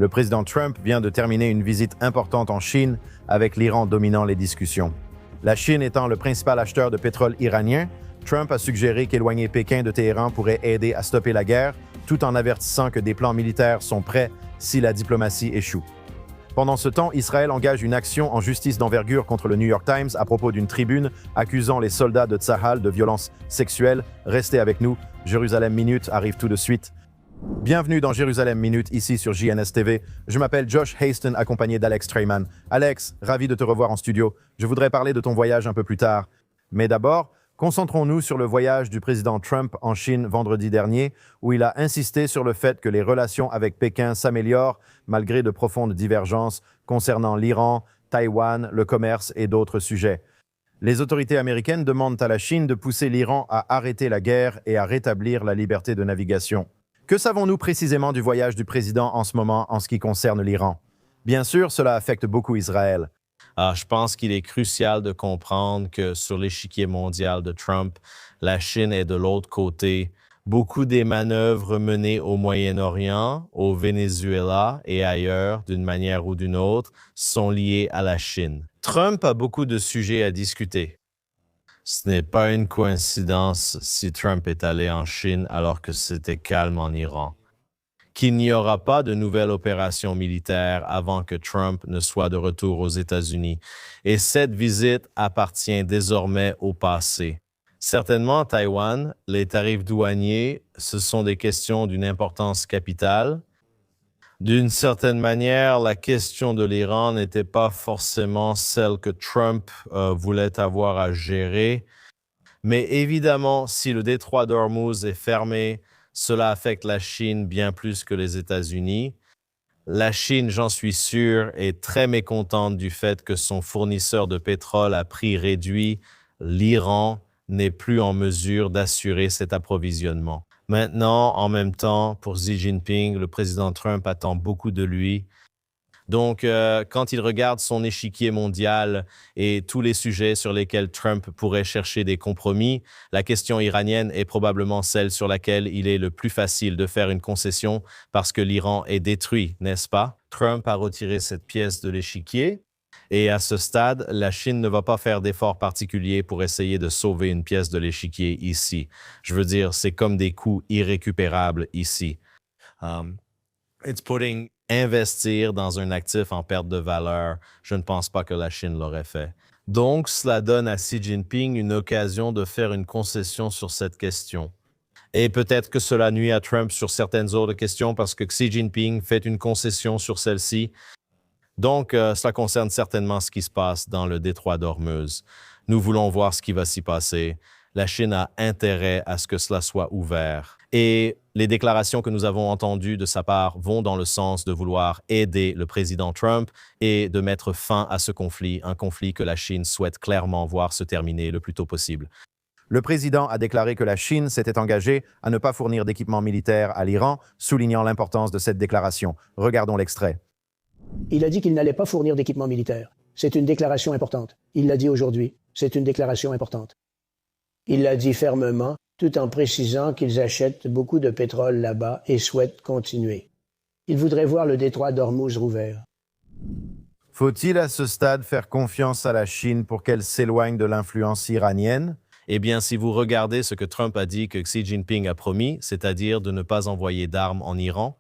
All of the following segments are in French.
Le président Trump vient de terminer une visite importante en Chine, avec l'Iran dominant les discussions. La Chine étant le principal acheteur de pétrole iranien, Trump a suggéré qu'éloigner Pékin de Téhéran pourrait aider à stopper la guerre, tout en avertissant que des plans militaires sont prêts si la diplomatie échoue. Pendant ce temps, Israël engage une action en justice d'envergure contre le New York Times à propos d'une tribune accusant les soldats de Tsahal de violences sexuelles. Restez avec nous, Jérusalem Minute arrive tout de suite. Bienvenue dans Jérusalem Minute, ici sur JNS TV. Je m'appelle Josh Hasten, accompagné d'Alex Treyman. Alex, ravi de te revoir en studio. Je voudrais parler de ton voyage un peu plus tard. Mais d'abord, concentrons-nous sur le voyage du président Trump en Chine vendredi dernier, où il a insisté sur le fait que les relations avec Pékin s'améliorent malgré de profondes divergences concernant l'Iran, Taïwan, le commerce et d'autres sujets. Les autorités américaines demandent à la Chine de pousser l'Iran à arrêter la guerre et à rétablir la liberté de navigation. Que savons-nous précisément du voyage du président en ce moment en ce qui concerne l'Iran? Bien sûr, cela affecte beaucoup Israël. Je pense qu'il est crucial de comprendre que sur l'échiquier mondial de Trump, la Chine est de l'autre côté. Beaucoup des manœuvres menées au Moyen-Orient, au Venezuela et ailleurs, d'une manière ou d'une autre, sont liées à la Chine. Trump a beaucoup de sujets à discuter. Ce n'est pas une coïncidence si Trump est allé en Chine alors que c'était calme en Iran. Qu'il n'y aura pas de nouvelle opération militaire avant que Trump ne soit de retour aux États-Unis. Et cette visite appartient désormais au passé. Certainement, Taïwan, les tarifs douaniers, ce sont des questions d'une importance capitale. D'une certaine manière, la question de l'Iran n'était pas forcément celle que Trump voulait avoir à gérer. Mais évidemment, si le détroit d'Ormuz est fermé, cela affecte la Chine bien plus que les États-Unis. La Chine, j'en suis sûr, est très mécontente du fait que son fournisseur de pétrole à prix réduit, l'Iran, n'est plus en mesure d'assurer cet approvisionnement. Maintenant, en même temps, pour Xi Jinping, le président Trump attend beaucoup de lui. Donc, quand il regarde son échiquier mondial et tous les sujets sur lesquels Trump pourrait chercher des compromis, la question iranienne est probablement celle sur laquelle il est le plus facile de faire une concession parce que l'Iran est détruit, n'est-ce pas? Trump a retiré cette pièce de l'échiquier et à ce stade, la Chine ne va pas faire d'efforts particuliers pour essayer de sauver une pièce de l'échiquier ici. Je veux dire, c'est comme des coûts irrécupérables ici. Investir dans un actif en perte de valeur, je ne pense pas que la Chine l'aurait fait. Donc, cela donne à Xi Jinping une occasion de faire une concession sur cette question. Et peut-être que cela nuit à Trump sur certaines autres questions parce que Xi Jinping fait une concession sur celle-ci. Donc, cela concerne certainement ce qui se passe dans le détroit d'Ormuz. Nous voulons voir ce qui va s'y passer. La Chine a intérêt à ce que cela soit ouvert. Et les déclarations que nous avons entendues de sa part vont dans le sens de vouloir aider le président Trump et de mettre fin à ce conflit, un conflit que la Chine souhaite clairement voir se terminer le plus tôt possible. Le président a déclaré que la Chine s'était engagée à ne pas fournir d'équipements militaires à l'Iran, soulignant l'importance de cette déclaration. Regardons l'extrait. Il a dit qu'il n'allait pas fournir d'équipements militaires. C'est une déclaration importante. Il l'a dit aujourd'hui. C'est une déclaration importante. Il l'a dit fermement, tout en précisant qu'ils achètent beaucoup de pétrole là-bas et souhaitent continuer. Il voudrait voir le détroit d'Ormuz rouvert. Faut-il à ce stade faire confiance à la Chine pour qu'elle s'éloigne de l'influence iranienne? Eh bien, si vous regardez ce que Trump a dit que Xi Jinping a promis, c'est-à-dire de ne pas envoyer d'armes en Iran,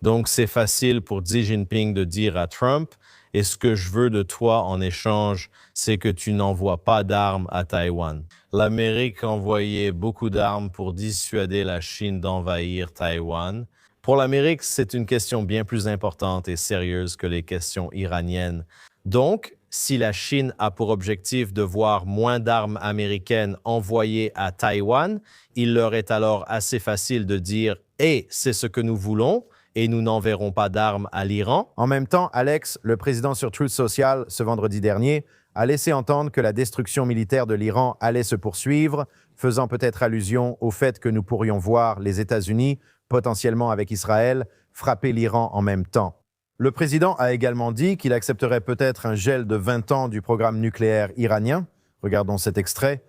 donc c'est facile pour Xi Jinping de dire à Trump « Et ce que je veux de toi en échange, c'est que tu n'envoies pas d'armes à Taïwan. » L'Amérique envoyait beaucoup d'armes pour dissuader la Chine d'envahir Taïwan. Pour l'Amérique, c'est une question bien plus importante et sérieuse que les questions iraniennes. Donc, si la Chine a pour objectif de voir moins d'armes américaines envoyées à Taïwan, il leur est alors assez facile de dire « Et c'est ce que nous voulons » et nous n'enverrons pas d'armes à l'Iran. En même temps, Alex, le président sur Truth Social ce vendredi dernier, a laissé entendre que la destruction militaire de l'Iran allait se poursuivre, faisant peut-être allusion au fait que nous pourrions voir les États-Unis, potentiellement avec Israël, frapper l'Iran en même temps. Le président a également dit qu'il accepterait peut-être un gel de 20 ans du programme nucléaire iranien. Regardons cet extrait.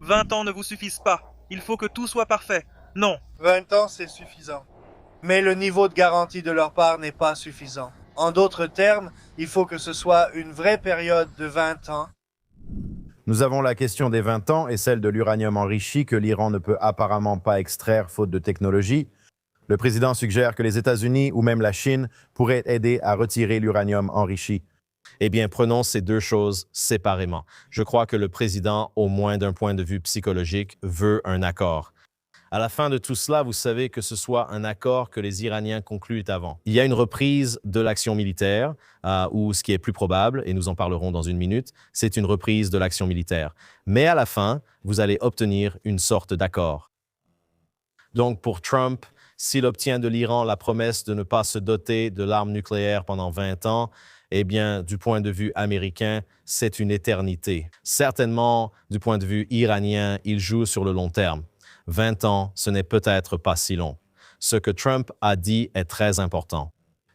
20 ans ne vous suffisent pas. Il faut que tout soit parfait. Non. 20 ans, c'est suffisant. Mais le niveau de garantie de leur part n'est pas suffisant. En d'autres termes, il faut que ce soit une vraie période de 20 ans. Nous avons la question des 20 ans et celle de l'uranium enrichi que l'Iran ne peut apparemment pas extraire faute de technologie. Le président suggère que les États-Unis ou même la Chine pourraient aider à retirer l'uranium enrichi. Eh bien, prenons ces deux choses séparément. Je crois que le président, au moins d'un point de vue psychologique, veut un accord. À la fin de tout cela, vous savez que ce soit un accord que les Iraniens concluent avant. Il y a une reprise de l'action militaire, ou ce qui est plus probable, et nous en parlerons dans une minute, c'est une reprise de l'action militaire. Mais à la fin, vous allez obtenir une sorte d'accord. Donc pour Trump, s'il obtient de l'Iran la promesse de ne pas se doter de l'arme nucléaire pendant 20 ans, eh bien, du point de vue américain, c'est une éternité. Certainement, du point de vue iranien, il joue sur le long terme. 20 ans, ce n'est peut-être pas si long. Ce que Trump a dit est très important.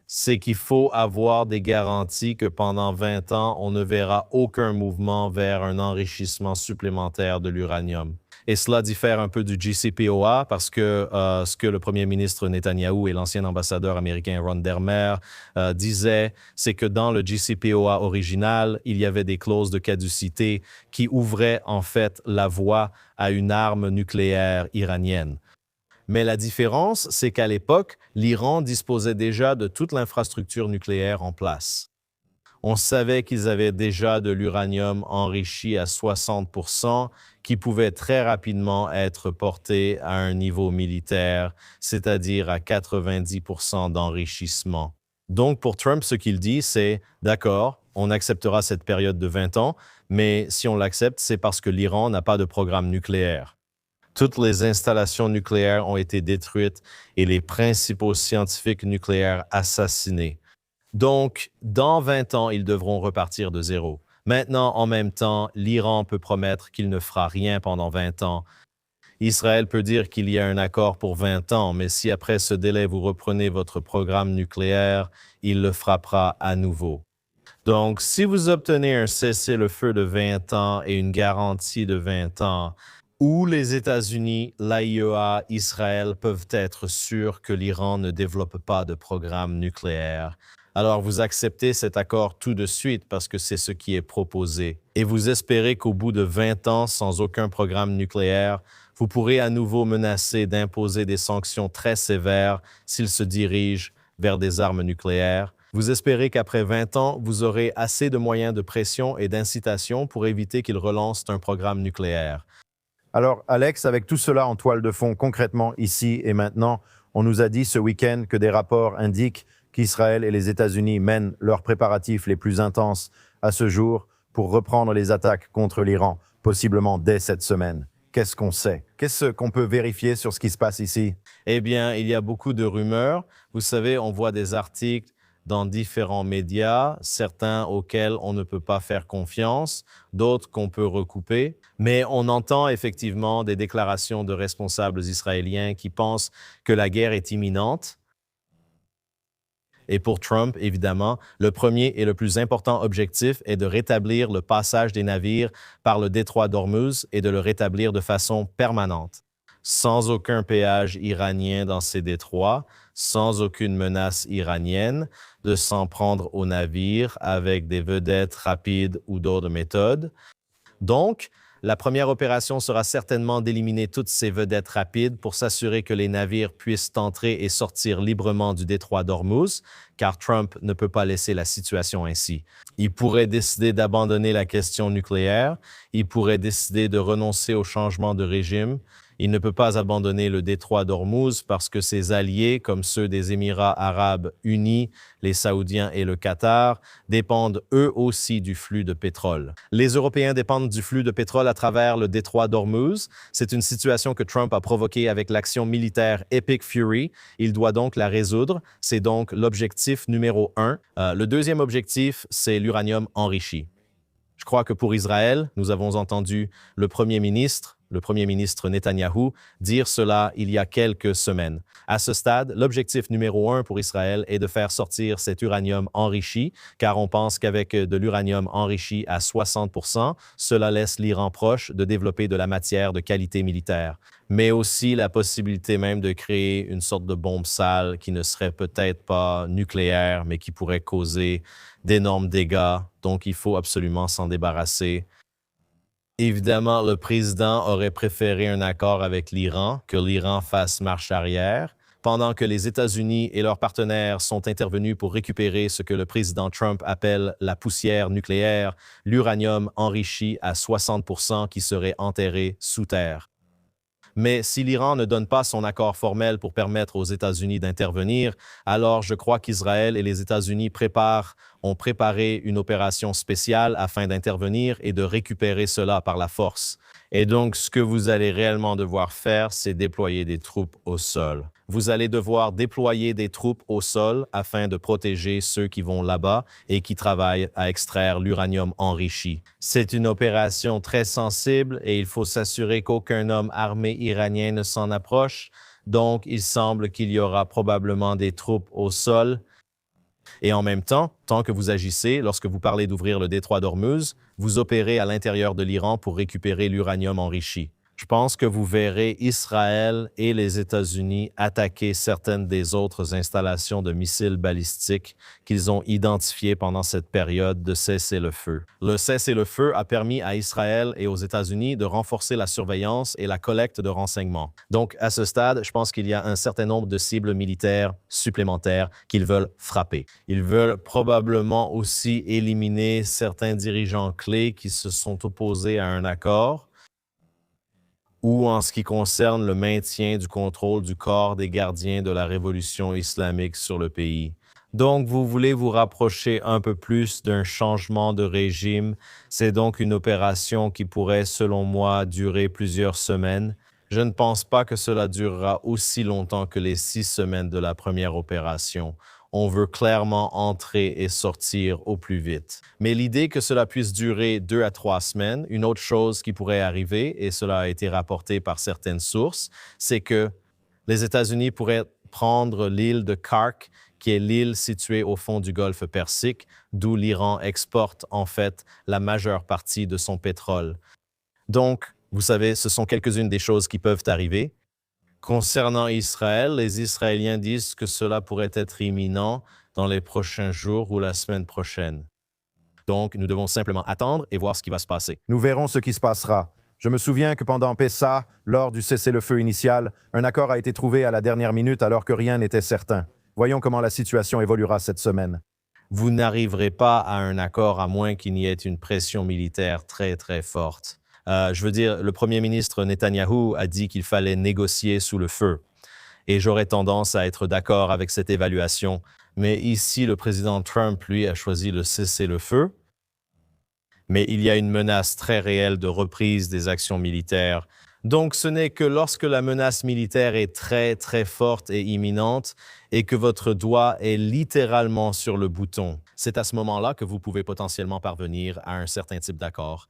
C'est qu'il faut avoir des garanties que pendant 20 ans, on ne verra aucun mouvement vers un enrichissement supplémentaire de l'uranium. Et cela diffère un peu du JCPOA parce que ce que le premier ministre Netanyahou et l'ancien ambassadeur américain Ron Dermer disaient, c'est que dans le JCPOA original, il y avait des clauses de caducité qui ouvraient en fait la voie à une arme nucléaire iranienne. Mais la différence, c'est qu'à l'époque, l'Iran disposait déjà de toute l'infrastructure nucléaire en place. On savait qu'ils avaient déjà de l'uranium enrichi à 60%, qui pouvait très rapidement être porté à un niveau militaire, c'est-à-dire à 90% d'enrichissement. Donc pour Trump, ce qu'il dit, c'est « D'accord, on acceptera cette période de 20 ans, mais si on l'accepte, c'est parce que l'Iran n'a pas de programme nucléaire. » Toutes les installations nucléaires ont été détruites et les principaux scientifiques nucléaires assassinés. Donc, dans 20 ans, ils devront repartir de zéro. Maintenant, en même temps, l'Iran peut promettre qu'il ne fera rien pendant 20 ans. Israël peut dire qu'il y a un accord pour 20 ans, mais si après ce délai vous reprenez votre programme nucléaire, il le frappera à nouveau. Donc, si vous obtenez un cessez-le-feu de 20 ans et une garantie de 20 ans, où les États-Unis, l'AIEA, Israël peuvent être sûrs que l'Iran ne développe pas de programme nucléaire, alors vous acceptez cet accord tout de suite parce que c'est ce qui est proposé. Et vous espérez qu'au bout de 20 ans, sans aucun programme nucléaire, vous pourrez à nouveau menacer d'imposer des sanctions très sévères s'il se dirige vers des armes nucléaires. Vous espérez qu'après 20 ans, vous aurez assez de moyens de pression et d'incitation pour éviter qu'il relance un programme nucléaire. Alors, Alex, avec tout cela en toile de fond, concrètement, ici et maintenant, on nous a dit ce week-end que des rapports indiquent qu'Israël et les États-Unis mènent leurs préparatifs les plus intenses à ce jour pour reprendre les attaques contre l'Iran, possiblement dès cette semaine. Qu'est-ce qu'on sait? Qu'est-ce qu'on peut vérifier sur ce qui se passe ici? Eh bien, il y a beaucoup de rumeurs. Vous savez, on voit des articles dans différents médias, certains auxquels on ne peut pas faire confiance, d'autres qu'on peut recouper. Mais on entend effectivement des déclarations de responsables israéliens qui pensent que la guerre est imminente. Et pour Trump, évidemment, le premier et le plus important objectif est de rétablir le passage des navires par le détroit d'Ormuz et de le rétablir de façon permanente, sans aucun péage iranien dans ces détroits, sans aucune menace iranienne de s'en prendre aux navires avec des vedettes rapides ou d'autres méthodes. Donc, la première opération sera certainement d'éliminer toutes ces vedettes rapides pour s'assurer que les navires puissent entrer et sortir librement du détroit d'Ormuz, car Trump ne peut pas laisser la situation ainsi. Il pourrait décider d'abandonner la question nucléaire, il pourrait décider de renoncer au changement de régime. Il ne peut pas abandonner le détroit d'Ormuz parce que ses alliés, comme ceux des Émirats arabes unis, les Saoudiens et le Qatar, dépendent eux aussi du flux de pétrole. Les Européens dépendent du flux de pétrole à travers le détroit d'Ormuz. C'est une situation que Trump a provoquée avec l'action militaire Epic Fury. Il doit donc la résoudre. C'est donc l'objectif numéro 1. Le deuxième objectif, c'est l'uranium enrichi. Je crois que pour Israël, nous avons entendu le premier ministre le premier ministre Netanyahou, dire cela il y a quelques semaines. À ce stade, l'objectif numéro 1 pour Israël est de faire sortir cet uranium enrichi, car on pense qu'avec de l'uranium enrichi à 60%, cela laisse l'Iran proche de développer de la matière de qualité militaire, mais aussi la possibilité même de créer une sorte de bombe sale qui ne serait peut-être pas nucléaire, mais qui pourrait causer d'énormes dégâts. Donc, il faut absolument s'en débarrasser. Évidemment, le président aurait préféré un accord avec l'Iran, que l'Iran fasse marche arrière, pendant que les États-Unis et leurs partenaires sont intervenus pour récupérer ce que le président Trump appelle la poussière nucléaire, l'uranium enrichi à 60% qui serait enterré sous terre. Mais si l'Iran ne donne pas son accord formel pour permettre aux États-Unis d'intervenir, alors je crois qu'Israël et les États-Unis ont préparé une opération spéciale afin d'intervenir et de récupérer cela par la force. Et donc, ce que vous allez réellement devoir faire, c'est déployer des troupes au sol. Vous allez devoir déployer des troupes au sol afin de protéger ceux qui vont là-bas et qui travaillent à extraire l'uranium enrichi. C'est une opération très sensible et il faut s'assurer qu'aucun homme armé iranien ne s'en approche. Donc, il semble qu'il y aura probablement des troupes au sol. Et en même temps, tant que vous agissez, lorsque vous parlez d'ouvrir le détroit d'Ormuz, vous opérez à l'intérieur de l'Iran pour récupérer l'uranium enrichi. Je pense que vous verrez Israël et les États-Unis attaquer certaines des autres installations de missiles balistiques qu'ils ont identifiées pendant cette période de cessez-le-feu. Le cessez-le-feu a permis à Israël et aux États-Unis de renforcer la surveillance et la collecte de renseignements. Donc, à ce stade, je pense qu'il y a un certain nombre de cibles militaires supplémentaires qu'ils veulent frapper. Ils veulent probablement aussi éliminer certains dirigeants clés qui se sont opposés à un accord, ou en ce qui concerne le maintien du contrôle du corps des gardiens de la révolution islamique sur le pays. Donc, vous voulez vous rapprocher un peu plus d'un changement de régime. C'est donc une opération qui pourrait, selon moi, durer plusieurs semaines. Je ne pense pas que cela durera aussi longtemps que les 6 semaines de la première opération. On veut clairement entrer et sortir au plus vite. Mais l'idée que cela puisse durer 2 à 3 semaines, une autre chose qui pourrait arriver, et cela a été rapporté par certaines sources, c'est que les États-Unis pourraient prendre l'île de Kark, qui est l'île située au fond du golfe Persique, d'où l'Iran exporte en fait la majeure partie de son pétrole. Donc, vous savez, ce sont quelques-unes des choses qui peuvent arriver. Concernant Israël, les Israéliens disent que cela pourrait être imminent dans les prochains jours ou la semaine prochaine. Donc, nous devons simplement attendre et voir ce qui va se passer. Nous verrons ce qui se passera. Je me souviens que pendant Pessah, lors du cessez-le-feu initial, un accord a été trouvé à la dernière minute alors que rien n'était certain. Voyons comment la situation évoluera cette semaine. Vous n'arriverez pas à un accord à moins qu'il n'y ait une pression militaire très, très forte. Je veux dire, le premier ministre Netanyahou a dit qu'il fallait négocier sous le feu. Et j'aurais tendance à être d'accord avec cette évaluation. Mais ici, le président Trump, lui, a choisi le cessez-le-feu. Mais il y a une menace très réelle de reprise des actions militaires. Donc, ce n'est que lorsque la menace militaire est très, très forte et imminente et que votre doigt est littéralement sur le bouton. C'est à ce moment-là que vous pouvez potentiellement parvenir à un certain type d'accord.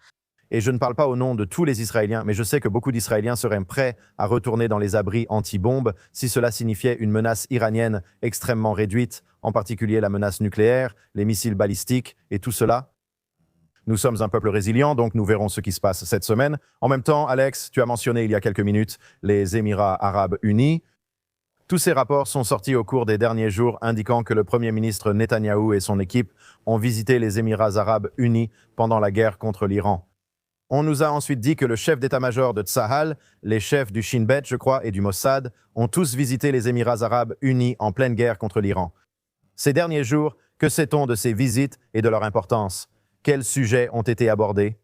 Et je ne parle pas au nom de tous les Israéliens, mais je sais que beaucoup d'Israéliens seraient prêts à retourner dans les abris anti-bombes si cela signifiait une menace iranienne extrêmement réduite, en particulier la menace nucléaire, les missiles balistiques et tout cela. Nous sommes un peuple résilient, donc nous verrons ce qui se passe cette semaine. En même temps, Alex, tu as mentionné il y a quelques minutes les Émirats arabes unis. Tous ces rapports sont sortis au cours des derniers jours indiquant que le Premier ministre Netanyahou et son équipe ont visité les Émirats arabes unis pendant la guerre contre l'Iran. On nous a ensuite dit que le chef d'état-major de Tsahal, les chefs du Shin Bet, je crois, et du Mossad, ont tous visité les Émirats arabes unis en pleine guerre contre l'Iran. Ces derniers jours, que sait-on de ces visites et de leur importance? Quels sujets ont été abordés?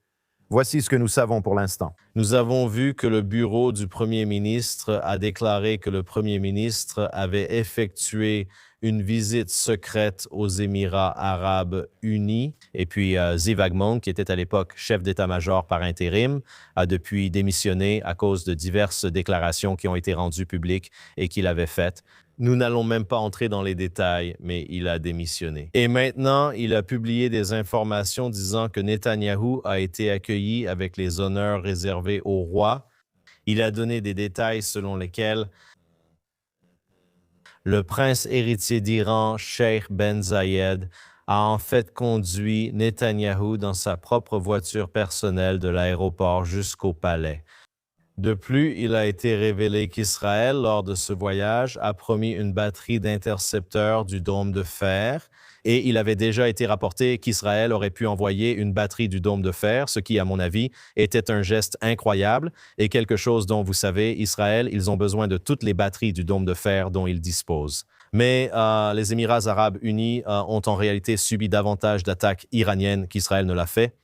Voici ce que nous savons pour l'instant. Nous avons vu que le bureau du Premier ministre a déclaré que le Premier ministre avait effectué une visite secrète aux Émirats arabes unis. Et puis Ziv Agmon, qui était à l'époque chef d'état-major par intérim, a depuis démissionné à cause de diverses déclarations qui ont été rendues publiques et qu'il avait faites. Nous n'allons même pas entrer dans les détails, mais il a démissionné. Et maintenant, il a publié des informations disant que Netanyahou a été accueilli avec les honneurs réservés au roi Il a donné des détails selon lesquels le prince héritier d'Iran, Sheikh Ben Zayed, a en fait conduit Netanyahou dans sa propre voiture personnelle de l'aéroport jusqu'au palais. De plus, il a été révélé qu'Israël, lors de ce voyage, a promis une batterie d'intercepteurs du dôme de fer et il avait déjà été rapporté qu'Israël aurait pu envoyer une batterie du dôme de fer, ce qui, à mon avis, était un geste incroyable et quelque chose dont, vous savez, Israël, ils ont besoin de toutes les batteries du dôme de fer dont ils disposent. Mais les Émirats arabes unis ont en réalité subi davantage d'attaques iraniennes qu'Israël ne l'a fait.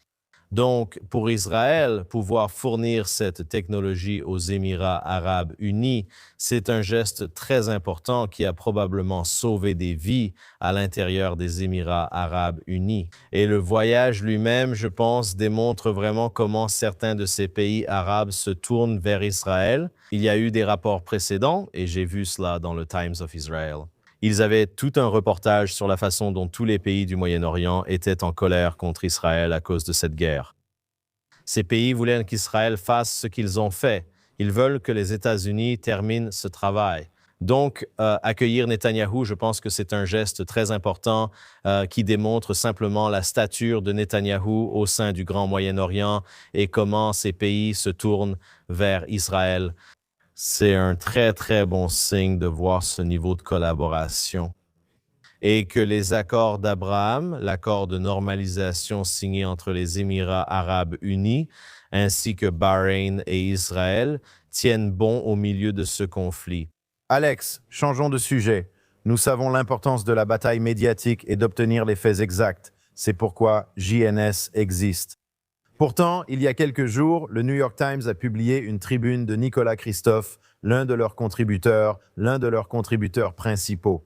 Donc, pour Israël, pouvoir fournir cette technologie aux Émirats arabes unis, c'est un geste très important qui a probablement sauvé des vies à l'intérieur des Émirats arabes unis. Et le voyage lui-même, je pense, démontre vraiment comment certains de ces pays arabes se tournent vers Israël. Il y a eu des rapports précédents, et j'ai vu cela dans le Times of Israel. Ils avaient tout un reportage sur la façon dont tous les pays du Moyen-Orient étaient en colère contre Israël à cause de cette guerre. Ces pays voulaient qu'Israël fasse ce qu'ils ont fait. Ils veulent que les États-Unis terminent ce travail. Donc, accueillir Netanyahou, je pense que c'est un geste très important qui démontre simplement la stature de Netanyahou au sein du Grand Moyen-Orient et comment ces pays se tournent vers Israël. C'est un très, très bon signe de voir ce niveau de collaboration. Et que les accords d'Abraham, l'accord de normalisation signé entre les Émirats arabes unis, ainsi que Bahreïn et Israël, tiennent bon au milieu de ce conflit. Alex, changeons de sujet. Nous savons l'importance de la bataille médiatique et d'obtenir les faits exacts. C'est pourquoi JNS existe. Pourtant, il y a quelques jours, le New York Times a publié une tribune de Nicolas Christophe, l'un de leurs contributeurs principaux.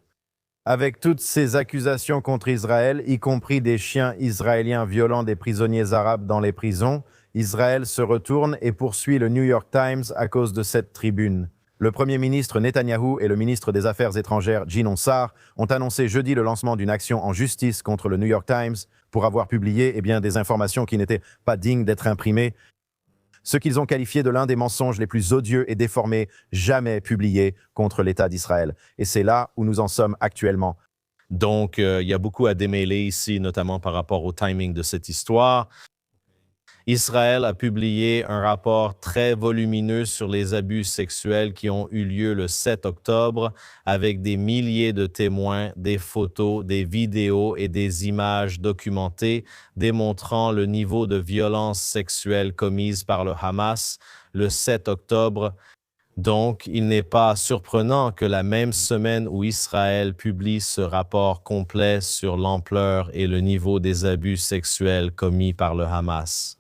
Avec toutes ces accusations contre Israël, y compris des chiens israéliens violant des prisonniers arabes dans les prisons, Israël se retourne et poursuit le New York Times à cause de cette tribune. Le Premier ministre Netanyahou et le ministre des Affaires étrangères Gideon Sa'ar ont annoncé jeudi le lancement d'une action en justice contre le New York Times pour avoir publié des informations qui n'étaient pas dignes d'être imprimées, ce qu'ils ont qualifié de l'un des mensonges les plus odieux et déformés jamais publiés contre l'État d'Israël. Et c'est là où nous en sommes actuellement. Donc, il y a beaucoup à démêler ici, notamment par rapport au timing de cette histoire. Israël a publié un rapport très volumineux sur les abus sexuels qui ont eu lieu le 7 octobre avec des milliers de témoins, des photos, des vidéos et des images documentées démontrant le niveau de violence sexuelle commise par le Hamas le 7 octobre. Donc, il n'est pas surprenant que la même semaine où Israël publie ce rapport complet sur l'ampleur et le niveau des abus sexuels commis par le Hamas,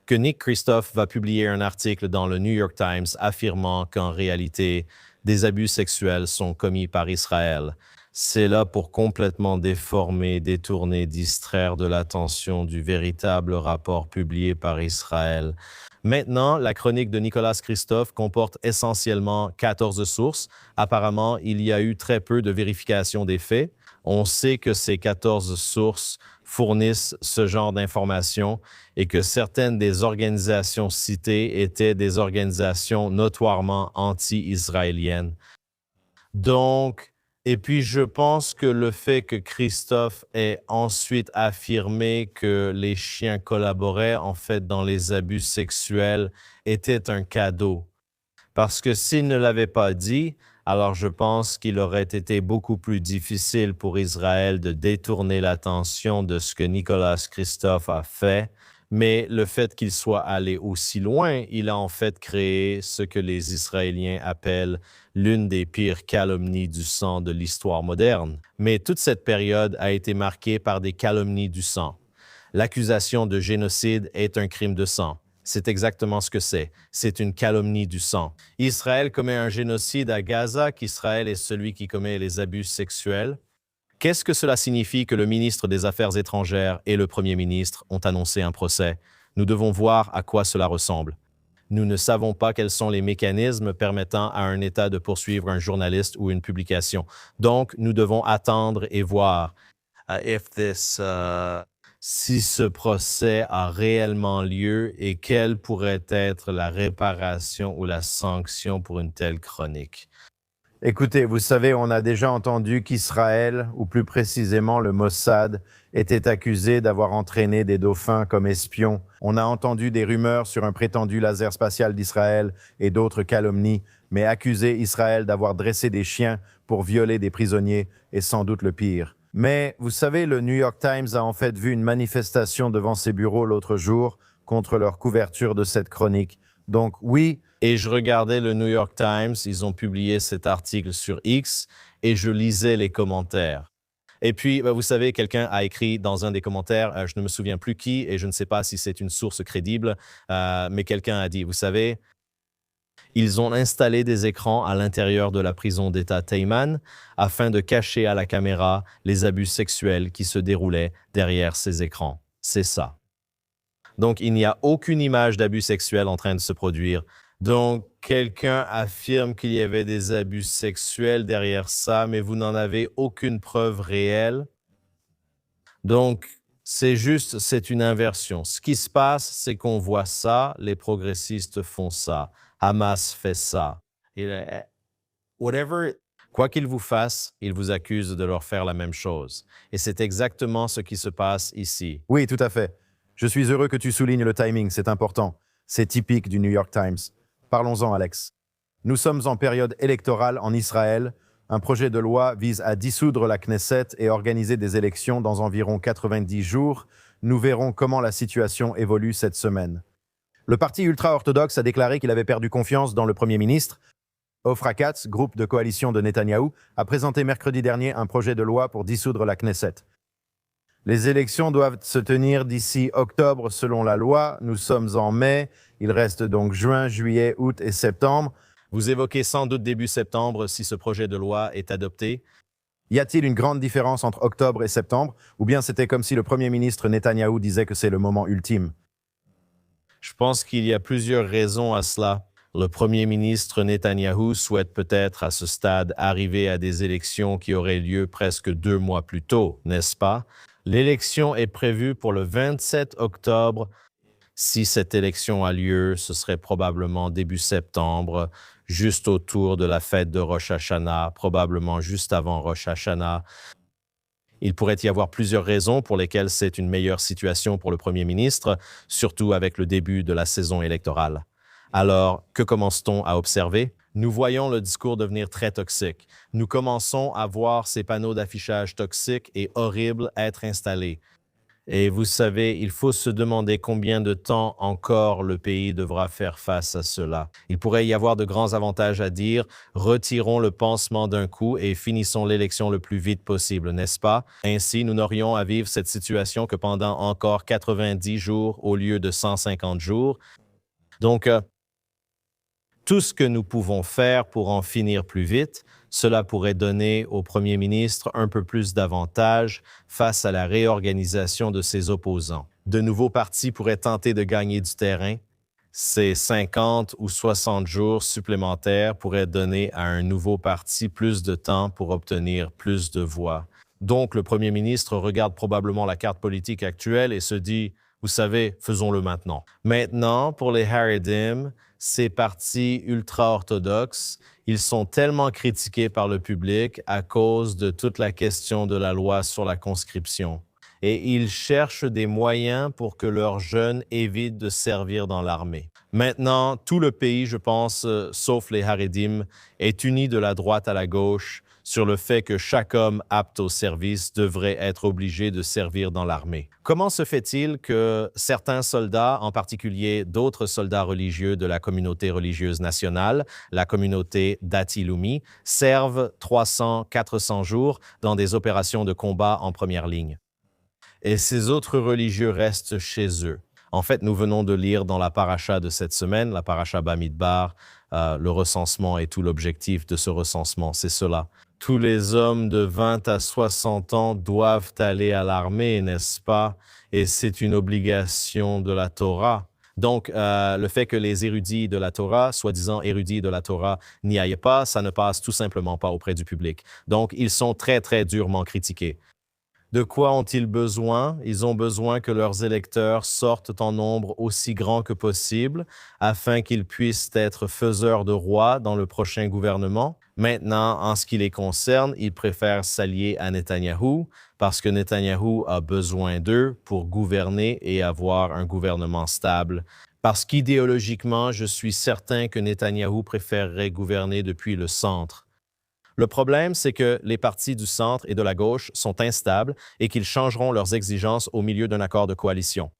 que Nick Christophe va publier un article dans le New York Times affirmant qu'en réalité, des abus sexuels sont commis par Israël. C'est là pour complètement déformer, détourner, distraire de l'attention du véritable rapport publié par Israël. Maintenant, la chronique de Nicolas Christophe comporte essentiellement 14 sources. Apparemment, il y a eu très peu de vérification des faits. On sait que ces 14 sources fournissent ce genre d'informations et que certaines des organisations citées étaient des organisations notoirement anti-israéliennes. Donc, et puis je pense que le fait que Christophe ait ensuite affirmé que les chiens collaboraient en fait dans les abus sexuels était un cadeau. Parce que s'il ne l'avait pas dit, alors je pense qu'il aurait été beaucoup plus difficile pour Israël de détourner l'attention de ce que Nicolas Christophe a fait. Mais le fait qu'il soit allé aussi loin, il a en fait créé ce que les Israéliens appellent l'une des pires calomnies du sang de l'histoire moderne. Mais toute cette période a été marquée par des calomnies du sang. L'accusation de génocide est un crime de sang. C'est exactement ce que c'est. C'est une calomnie du sang. Israël commet un génocide à Gaza, qu'Israël est celui qui commet les abus sexuels. Qu'est-ce que cela signifie que le ministre des Affaires étrangères et le Premier ministre ont annoncé un procès? Nous devons voir à quoi cela ressemble. Nous ne savons pas quels sont les mécanismes permettant à un État de poursuivre un journaliste ou une publication. Donc, nous devons attendre et voir. si ce procès a réellement lieu et quelle pourrait être la réparation ou la sanction pour une telle chronique. Écoutez, vous savez, on a déjà entendu qu'Israël, ou plus précisément le Mossad, était accusé d'avoir entraîné des dauphins comme espions. On a entendu des rumeurs sur un prétendu laser spatial d'Israël et d'autres calomnies, mais accuser Israël d'avoir dressé des chiens pour violer des prisonniers est sans doute le pire. Mais vous savez, le New York Times a en fait vu une manifestation devant ses bureaux l'autre jour contre leur couverture de cette chronique. Donc oui. Et je regardais le New York Times, ils ont publié cet article sur X et je lisais les commentaires. Et puis, vous savez, quelqu'un a écrit dans un des commentaires, je ne me souviens plus qui, et je ne sais pas si c'est une source crédible, mais quelqu'un a dit, vous savez, ils ont installé des écrans à l'intérieur de la prison d'État Taïman afin de cacher à la caméra les abus sexuels qui se déroulaient derrière ces écrans. C'est ça. Donc, il n'y a aucune image d'abus sexuels en train de se produire. Donc, quelqu'un affirme qu'il y avait des abus sexuels derrière ça, mais vous n'en avez aucune preuve réelle. Donc, c'est une inversion. Ce qui se passe, c'est qu'on voit ça, les progressistes font ça, Hamas fait ça. Quoi qu'ils vous fassent, ils vous accusent de leur faire la même chose. Et c'est exactement ce qui se passe ici. Oui, tout à fait. Je suis heureux que tu soulignes le timing, c'est important. C'est typique du New York Times. Parlons-en, Alex. Nous sommes en période électorale en Israël. Un projet de loi vise à dissoudre la Knesset et organiser des élections dans environ 90 jours. Nous verrons comment la situation évolue cette semaine. Le parti ultra-orthodoxe a déclaré qu'il avait perdu confiance dans le Premier ministre. Ofra Katz, groupe de coalition de Netanyahou, a présenté mercredi dernier un projet de loi pour dissoudre la Knesset. Les élections doivent se tenir d'ici octobre selon la loi. Nous sommes en mai. Il reste donc juin, juillet, août et septembre. Vous évoquez sans doute début septembre si ce projet de loi est adopté. Y a-t-il une grande différence entre octobre et septembre? Ou bien c'était comme si le Premier ministre Netanyahou disait que c'est le moment ultime? Je pense qu'il y a plusieurs raisons à cela. Le Premier ministre Netanyahou souhaite peut-être à ce stade arriver à des élections qui auraient lieu presque 2 mois plus tôt, n'est-ce pas? L'élection est prévue pour le 27 octobre. Si cette élection a lieu, ce serait probablement début septembre, juste autour de la fête de Rosh Hashanah, probablement juste avant Rosh Hashanah. Il pourrait y avoir plusieurs raisons pour lesquelles c'est une meilleure situation pour le Premier ministre, surtout avec le début de la saison électorale. Alors, que commence-t-on à observer? Nous voyons le discours devenir très toxique. Nous commençons à voir ces panneaux d'affichage toxiques et horribles être installés. Et vous savez, il faut se demander combien de temps encore le pays devra faire face à cela. Il pourrait y avoir de grands avantages à dire. Retirons le pansement d'un coup et finissons l'élection le plus vite possible, n'est-ce pas? Ainsi, nous n'aurions à vivre cette situation que pendant encore 90 jours au lieu de 150 jours. Donc, tout ce que nous pouvons faire pour en finir plus vite, cela pourrait donner au Premier ministre un peu plus d'avantages face à la réorganisation de ses opposants. De nouveaux partis pourraient tenter de gagner du terrain. Ces 50 ou 60 jours supplémentaires pourraient donner à un nouveau parti plus de temps pour obtenir plus de voix. Donc, le Premier ministre regarde probablement la carte politique actuelle et se dit « Vous savez, faisons-le maintenant ». Maintenant, pour les Haredim, ces partis ultra-orthodoxes, ils sont tellement critiqués par le public à cause de toute la question de la loi sur la conscription. Et ils cherchent des moyens pour que leurs jeunes évitent de servir dans l'armée. Maintenant, tout le pays, je pense, sauf les Haredim, est uni de la droite à la gauche sur le fait que chaque homme apte au service devrait être obligé de servir dans l'armée. Comment se fait-il que certains soldats, en particulier d'autres soldats religieux de la communauté religieuse nationale, la communauté Dati Leumi, servent 300, 400 jours dans des opérations de combat en première ligne? Et ces autres religieux restent chez eux. En fait, nous venons de lire dans la paracha de cette semaine, la paracha Bamidbar, le recensement et tout l'objectif de ce recensement, c'est cela. Tous les hommes de 20 à 60 ans doivent aller à l'armée, n'est-ce pas? Et c'est une obligation de la Torah. Donc, le fait que les érudits de la Torah, soi-disant érudits de la Torah, n'y aillent pas, ça ne passe tout simplement pas auprès du public. Donc, ils sont très, très durement critiqués. De quoi ont-ils besoin? Ils ont besoin que leurs électeurs sortent en nombre aussi grand que possible afin qu'ils puissent être faiseurs de rois dans le prochain gouvernement. Maintenant, en ce qui les concerne, ils préfèrent s'allier à Netanyahou parce que Netanyahou a besoin d'eux pour gouverner et avoir un gouvernement stable. Parce qu'idéologiquement, je suis certain que Netanyahou préférerait gouverner depuis le centre. Le problème, c'est que les partis du centre et de la gauche sont instables et qu'ils changeront leurs exigences au milieu d'un accord de coalition.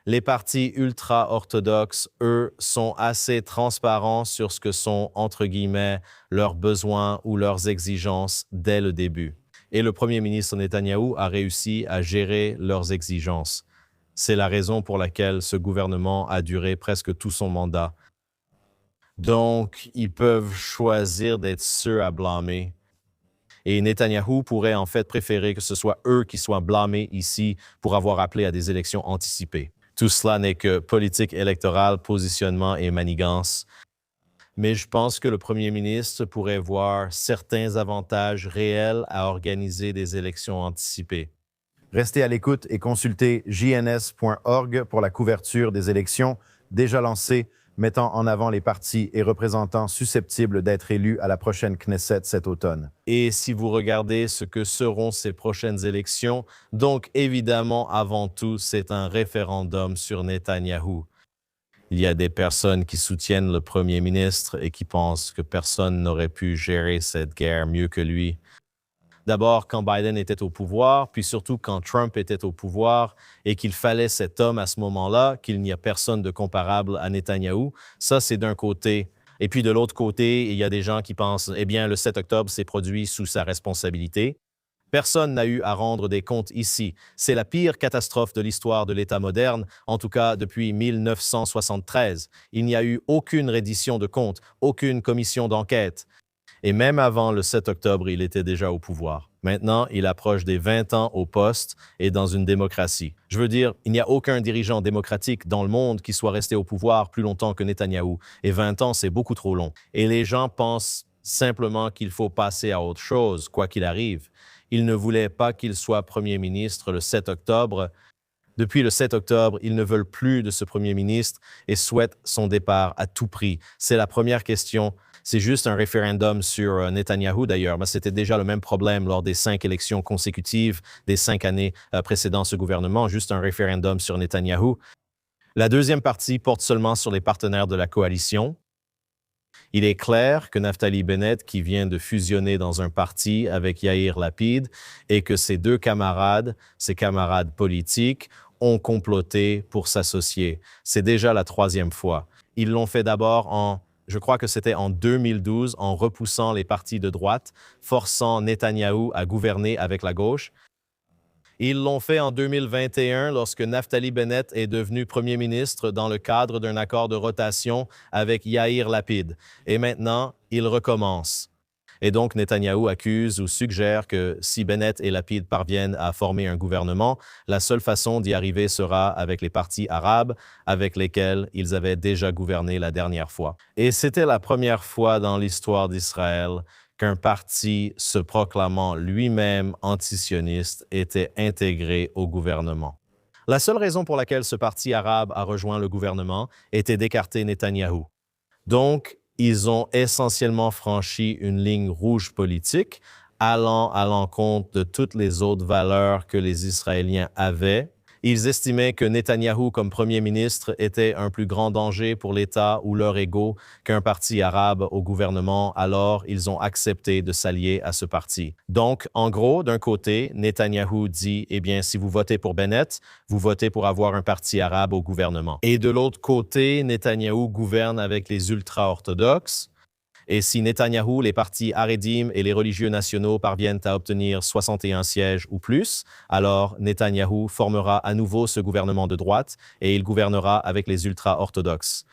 Les partis ultra-orthodoxes, eux, sont assez transparents sur ce que sont, entre guillemets, leurs besoins ou leurs exigences dès le début. Et le premier ministre Netanyahou a réussi à gérer leurs exigences. C'est la raison pour laquelle ce gouvernement a duré presque tout son mandat. Donc, ils peuvent choisir d'être ceux à blâmer. Et Netanyahou pourrait en fait préférer que ce soit eux qui soient blâmés ici pour avoir appelé à des élections anticipées. Tout cela n'est que politique électorale, positionnement et manigance. Mais je pense que le premier ministre pourrait voir certains avantages réels à organiser des élections anticipées. Restez à l'écoute et consultez jns.org pour la couverture des élections déjà lancées, mettant en avant les partis et représentants susceptibles d'être élus à la prochaine Knesset cet automne. Et si vous regardez ce que seront ces prochaines élections, donc évidemment, avant tout, c'est un référendum sur Netanyahou. Il y a des personnes qui soutiennent le premier ministre et qui pensent que personne n'aurait pu gérer cette guerre mieux que lui. D'abord, quand Biden était au pouvoir, puis surtout quand Trump était au pouvoir et qu'il fallait cet homme à ce moment-là, qu'il n'y a personne de comparable à Netanyahou, ça c'est d'un côté. Et puis de l'autre côté, il y a des gens qui pensent, eh bien, le 7 octobre s'est produit sous sa responsabilité. Personne n'a eu à rendre des comptes ici. C'est la pire catastrophe de l'histoire de l'État moderne, en tout cas depuis 1973. Il n'y a eu aucune reddition de comptes, aucune commission d'enquête. Et même avant le 7 octobre, il était déjà au pouvoir. Maintenant, il approche des 20 ans au poste et dans une démocratie. Je veux dire, il n'y a aucun dirigeant démocratique dans le monde qui soit resté au pouvoir plus longtemps que Netanyahou. Et 20 ans, c'est beaucoup trop long. Et les gens pensent simplement qu'il faut passer à autre chose, quoi qu'il arrive. Ils ne voulaient pas qu'il soit premier ministre le 7 octobre. Depuis le 7 octobre, ils ne veulent plus de ce premier ministre et souhaitent son départ à tout prix. C'est la première question. C'est juste un référendum sur Netanyahou d'ailleurs, mais c'était déjà le même problème lors des 5 élections consécutives des 5 années précédant ce gouvernement, juste un référendum sur Netanyahou. La deuxième partie porte seulement sur les partenaires de la coalition. Il est clair que Naftali Bennett, qui vient de fusionner dans un parti avec Yair Lapid, et que ses deux camarades, ses camarades politiques, ont comploté pour s'associer. C'est déjà la 3e fois. Ils l'ont fait d'abord je crois que c'était en 2012, en repoussant les partis de droite, forçant Netanyahou à gouverner avec la gauche. Ils l'ont fait en 2021 lorsque Naftali Bennett est devenu premier ministre dans le cadre d'un accord de rotation avec Yair Lapid. Et maintenant, ils recommencent. Et donc, Netanyahou accuse ou suggère que si Bennett et Lapid parviennent à former un gouvernement, la seule façon d'y arriver sera avec les partis arabes avec lesquels ils avaient déjà gouverné la dernière fois. Et c'était la première fois dans l'histoire d'Israël qu'un parti se proclamant lui-même antisioniste était intégré au gouvernement. La seule raison pour laquelle ce parti arabe a rejoint le gouvernement était d'écarter Netanyahou. Donc, ils ont essentiellement franchi une ligne rouge politique, allant à l'encontre de toutes les autres valeurs que les Israéliens avaient. Ils estimaient que Netanyahou, comme premier ministre, était un plus grand danger pour l'État ou leur ego qu'un parti arabe au gouvernement, alors ils ont accepté de s'allier à ce parti. Donc, en gros, d'un côté, Netanyahou dit, eh bien, si vous votez pour Bennett, vous votez pour avoir un parti arabe au gouvernement. Et de l'autre côté, Netanyahou gouverne avec les ultra-orthodoxes. Et si Netanyahou, les partis Haredim et les religieux nationaux parviennent à obtenir 61 sièges ou plus, alors Netanyahou formera à nouveau ce gouvernement de droite et il gouvernera avec les ultra-orthodoxes.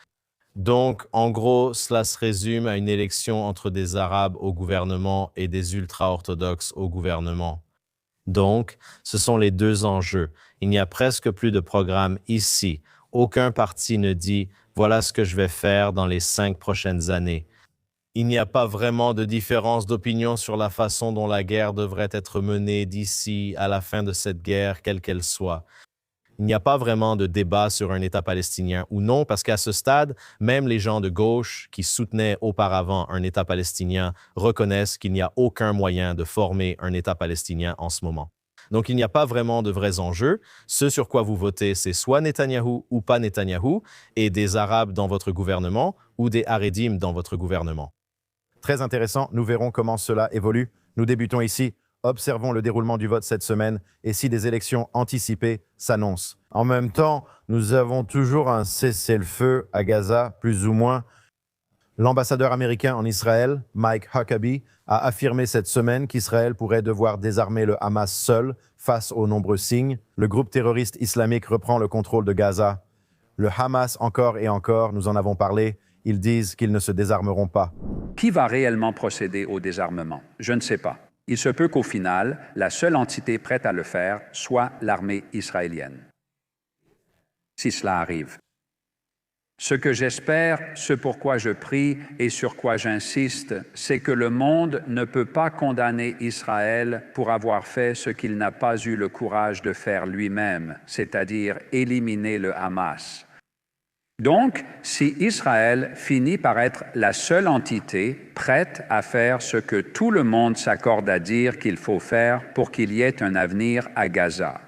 Donc, en gros, cela se résume à une élection entre des Arabes au gouvernement et des ultra-orthodoxes au gouvernement. Donc, ce sont les deux enjeux. Il n'y a presque plus de programme ici. Aucun parti ne dit « voilà ce que je vais faire dans les 5 prochaines années ». Il n'y a pas vraiment de différence d'opinion sur la façon dont la guerre devrait être menée d'ici à la fin de cette guerre, quelle qu'elle soit. Il n'y a pas vraiment de débat sur un État palestinien ou non, parce qu'à ce stade, même les gens de gauche qui soutenaient auparavant un État palestinien reconnaissent qu'il n'y a aucun moyen de former un État palestinien en ce moment. Donc, il n'y a pas vraiment de vrais enjeux. Ce sur quoi vous votez, c'est soit Netanyahou ou pas Netanyahou, et des Arabes dans votre gouvernement ou des Haredim dans votre gouvernement. Très intéressant, nous verrons comment cela évolue. Nous débutons ici. Observons le déroulement du vote cette semaine et si des élections anticipées s'annoncent. En même temps, nous avons toujours un cessez-le-feu à Gaza, plus ou moins. L'ambassadeur américain en Israël, Mike Huckabee, a affirmé cette semaine qu'Israël pourrait devoir désarmer le Hamas seul face aux nombreux signes. Le groupe terroriste islamique reprend le contrôle de Gaza. Le Hamas, encore et encore, nous en avons parlé, ils disent qu'ils ne se désarmeront pas. Qui va réellement procéder au désarmement? Je ne sais pas. Il se peut qu'au final, la seule entité prête à le faire soit l'armée israélienne. Si cela arrive. Ce que j'espère, ce pourquoi je prie et sur quoi j'insiste, c'est que le monde ne peut pas condamner Israël pour avoir fait ce qu'il n'a pas eu le courage de faire lui-même, c'est-à-dire éliminer le Hamas. Donc, si Israël finit par être la seule entité prête à faire ce que tout le monde s'accorde à dire qu'il faut faire pour qu'il y ait un avenir à Gaza,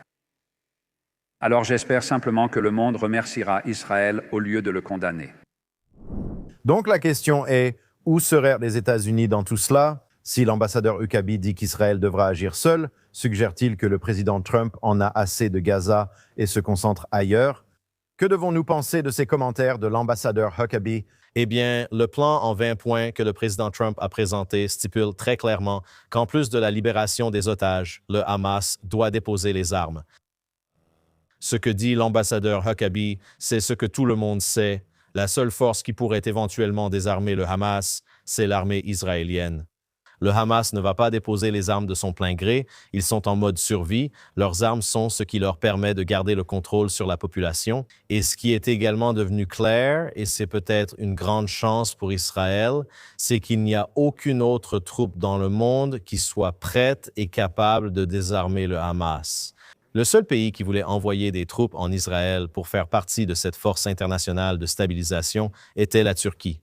alors j'espère simplement que le monde remerciera Israël au lieu de le condamner. Donc la question est, où seraient les États-Unis dans tout cela? Si l'ambassadeur Huckabee dit qu'Israël devra agir seul, suggère-t-il que le président Trump en a assez de Gaza et se concentre ailleurs? Que devons-nous penser de ces commentaires de l'ambassadeur Huckabee? Eh bien, le plan en 20 points que le président Trump a présenté stipule très clairement qu'en plus de la libération des otages, le Hamas doit déposer les armes. Ce que dit l'ambassadeur Huckabee, c'est ce que tout le monde sait. La seule force qui pourrait éventuellement désarmer le Hamas, c'est l'armée israélienne. Le Hamas ne va pas déposer les armes de son plein gré, ils sont en mode survie, leurs armes sont ce qui leur permet de garder le contrôle sur la population. Et ce qui est également devenu clair, et c'est peut-être une grande chance pour Israël, c'est qu'il n'y a aucune autre troupe dans le monde qui soit prête et capable de désarmer le Hamas. Le seul pays qui voulait envoyer des troupes en Israël pour faire partie de cette force internationale de stabilisation était la Turquie.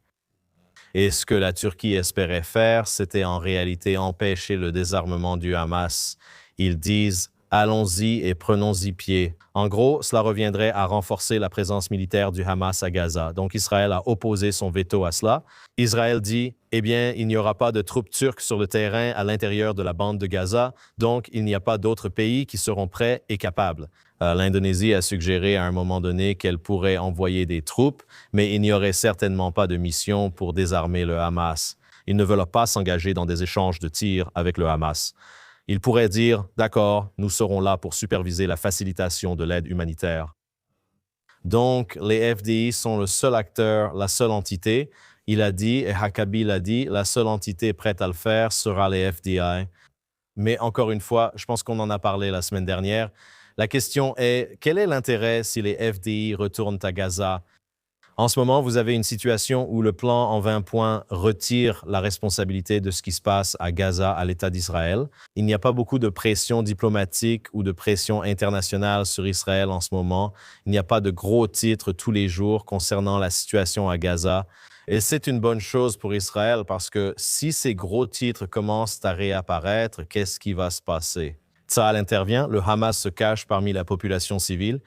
Et ce que la Turquie espérait faire, c'était en réalité empêcher le désarmement du Hamas. Ils disent « allons-y et prenons-y pied ». En gros, cela reviendrait à renforcer la présence militaire du Hamas à Gaza. Donc Israël a opposé son veto à cela. Israël dit « eh bien, il n'y aura pas de troupes turques sur le terrain à l'intérieur de la bande de Gaza, donc il n'y a pas d'autres pays qui seront prêts et capables ». L'Indonésie a suggéré à un moment donné qu'elle pourrait envoyer des troupes, mais il n'y aurait certainement pas de mission pour désarmer le Hamas. Ils ne veulent pas s'engager dans des échanges de tirs avec le Hamas. Ils pourraient dire « d'accord, nous serons là pour superviser la facilitation de l'aide humanitaire ». Donc, les FDI sont le seul acteur, la seule entité. Il a dit, et Huckabee l'a dit, la seule entité prête à le faire sera les FDI. Mais encore une fois, je pense qu'on en a parlé la semaine dernière. La question est, quel est l'intérêt si les FDI retournent à Gaza? En ce moment, vous avez une situation où le plan en 20 points retire la responsabilité de ce qui se passe à Gaza à l'État d'Israël. Il n'y a pas beaucoup de pression diplomatique ou de pression internationale sur Israël en ce moment. Il n'y a pas de gros titres tous les jours concernant la situation à Gaza. Et c'est une bonne chose pour Israël parce que si ces gros titres commencent à réapparaître, qu'est-ce qui va se passer? Tsahal intervient, le Hamas se cache parmi la population civile.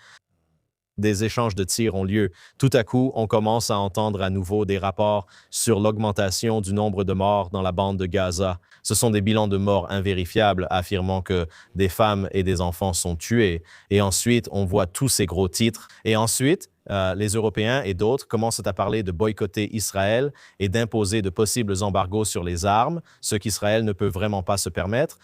Des échanges de tirs ont lieu. Tout à coup, on commence à entendre à nouveau des rapports sur l'augmentation du nombre de morts dans la bande de Gaza. Ce sont des bilans de morts invérifiables affirmant que des femmes et des enfants sont tués. Et ensuite, on voit tous ces gros titres. Et ensuite, les Européens et d'autres commencent à parler de boycotter Israël et d'imposer de possibles embargos sur les armes, ce qu'Israël ne peut vraiment pas se permettre.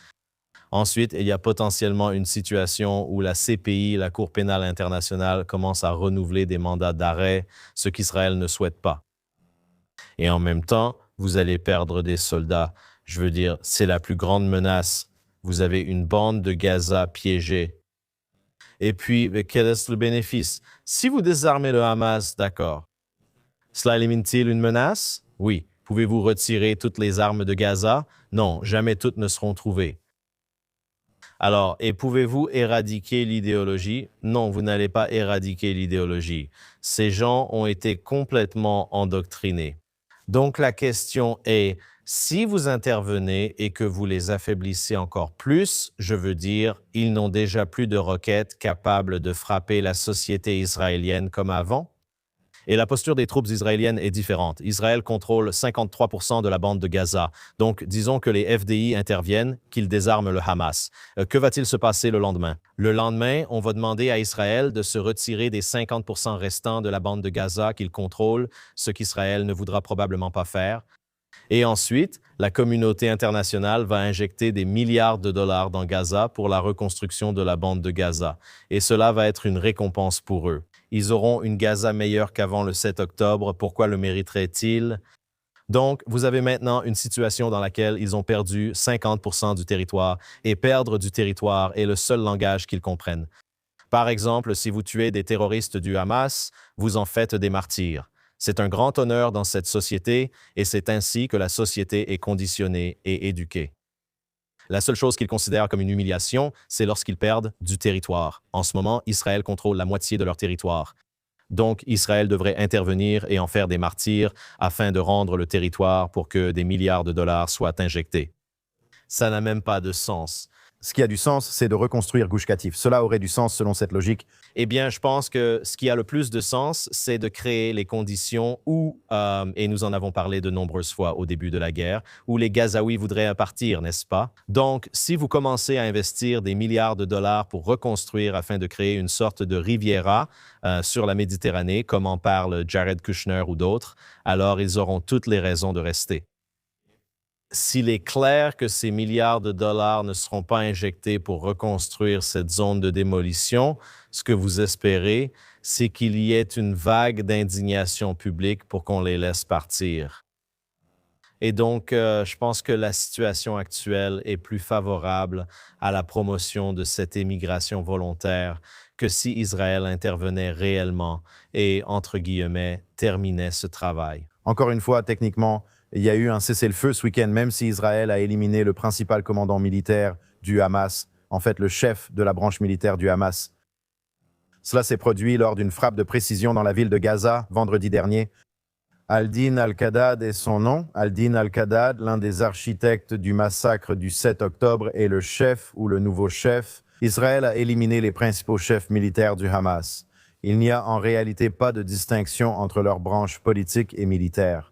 Ensuite, il y a potentiellement une situation où la CPI, la Cour pénale internationale, commence à renouveler des mandats d'arrêt, ce qu'Israël ne souhaite pas. Et en même temps, vous allez perdre des soldats. Je veux dire, c'est la plus grande menace. Vous avez une bande de Gaza piégée. Et puis, quel est le bénéfice? Si vous désarmez le Hamas, d'accord. Cela élimine-t-il une menace? Oui. Pouvez-vous retirer toutes les armes de Gaza? Non, jamais toutes ne seront trouvées. Alors, et pouvez-vous éradiquer l'idéologie? Non, vous n'allez pas éradiquer l'idéologie. Ces gens ont été complètement endoctrinés. Donc la question est, si vous intervenez et que vous les affaiblissez encore plus, je veux dire, ils n'ont déjà plus de roquettes capables de frapper la société israélienne comme avant? Et la posture des troupes israéliennes est différente. Israël contrôle 53% de la bande de Gaza. Donc, disons que les FDI interviennent, qu'ils désarment le Hamas. Que va-t-il se passer le lendemain? Le lendemain, on va demander à Israël de se retirer des 50% restants de la bande de Gaza qu'il contrôle, ce qu'Israël ne voudra probablement pas faire. Et ensuite, la communauté internationale va injecter des milliards de dollars dans Gaza pour la reconstruction de la bande de Gaza. Et cela va être une récompense pour eux. Ils auront une Gaza meilleure qu'avant le 7 octobre. Pourquoi le mériteraient-ils? Donc, vous avez maintenant une situation dans laquelle ils ont perdu 50% du territoire et perdre du territoire est le seul langage qu'ils comprennent. Par exemple, si vous tuez des terroristes du Hamas, vous en faites des martyrs. C'est un grand honneur dans cette société et c'est ainsi que la société est conditionnée et éduquée. La seule chose qu'ils considèrent comme une humiliation, c'est lorsqu'ils perdent du territoire. En ce moment, Israël contrôle la moitié de leur territoire. Donc, Israël devrait intervenir et en faire des martyrs afin de rendre le territoire pour que des milliards de dollars soient injectés. Ça n'a même pas de sens. Ce qui a du sens, c'est de reconstruire Gush Katif. Cela aurait du sens selon cette logique. Eh bien, je pense que ce qui a le plus de sens, c'est de créer les conditions où, et nous en avons parlé de nombreuses fois au début de la guerre, où les Gazaouis voudraient partir, n'est-ce pas? Donc, si vous commencez à investir des milliards de dollars pour reconstruire afin de créer une sorte de Riviera sur la Méditerranée, comme en parle Jared Kushner ou d'autres, alors ils auront toutes les raisons de rester. S'il est clair que ces milliards de dollars ne seront pas injectés pour reconstruire cette zone de démolition, ce que vous espérez, c'est qu'il y ait une vague d'indignation publique pour qu'on les laisse partir. Et donc, je pense que la situation actuelle est plus favorable à la promotion de cette émigration volontaire que si Israël intervenait réellement et, entre guillemets, terminait ce travail. Encore une fois, techniquement, il y a eu un cessez-le-feu ce week-end, même si Israël a éliminé le principal commandant militaire du Hamas, en fait le chef de la branche militaire du Hamas. Cela s'est produit lors d'une frappe de précision dans la ville de Gaza vendredi dernier. Al-Din al-Qaddad est son nom. Al-Din al-Qaddad, l'un des architectes du massacre du 7 octobre, est le chef ou le nouveau chef. Israël a éliminé les principaux chefs militaires du Hamas. Il n'y a en réalité pas de distinction entre leurs branches politiques et militaires.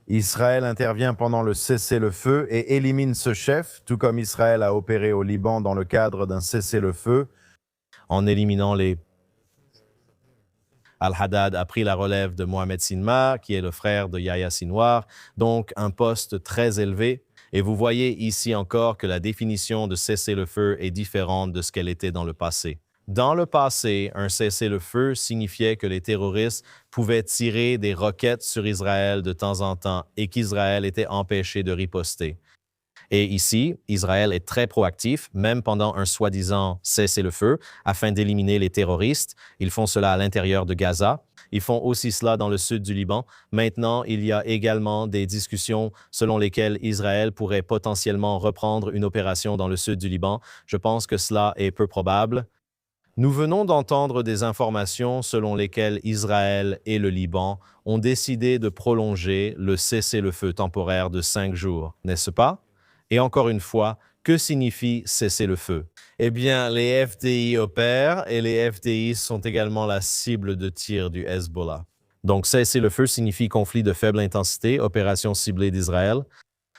Israël intervient pendant le cessez-le-feu et élimine ce chef, tout comme Israël a opéré au Liban dans le cadre d'un cessez-le-feu. En éliminant les... Al-Haddad a pris la relève de Mohamed Sinwar, qui est le frère de Yahya Sinwar, donc un poste très élevé. Et vous voyez ici encore que la définition de cessez-le-feu est différente de ce qu'elle était dans le passé. Dans le passé, un cessez-le-feu signifiait que les terroristes pouvaient tirer des roquettes sur Israël de temps en temps et qu'Israël était empêché de riposter. Et ici, Israël est très proactif, même pendant un soi-disant cessez-le-feu, afin d'éliminer les terroristes. Ils font cela à l'intérieur de Gaza. Ils font aussi cela dans le sud du Liban. Maintenant, il y a également des discussions selon lesquelles Israël pourrait potentiellement reprendre une opération dans le sud du Liban. Je pense que cela est peu probable. Nous venons d'entendre des informations selon lesquelles Israël et le Liban ont décidé de prolonger le cessez-le-feu temporaire de 5 jours, n'est-ce pas? Et encore une fois, que signifie cessez-le-feu? Eh bien, les FDI opèrent et les FDI sont également la cible de tir du Hezbollah. Donc, cessez-le-feu signifie conflit de faible intensité, opération ciblée d'Israël.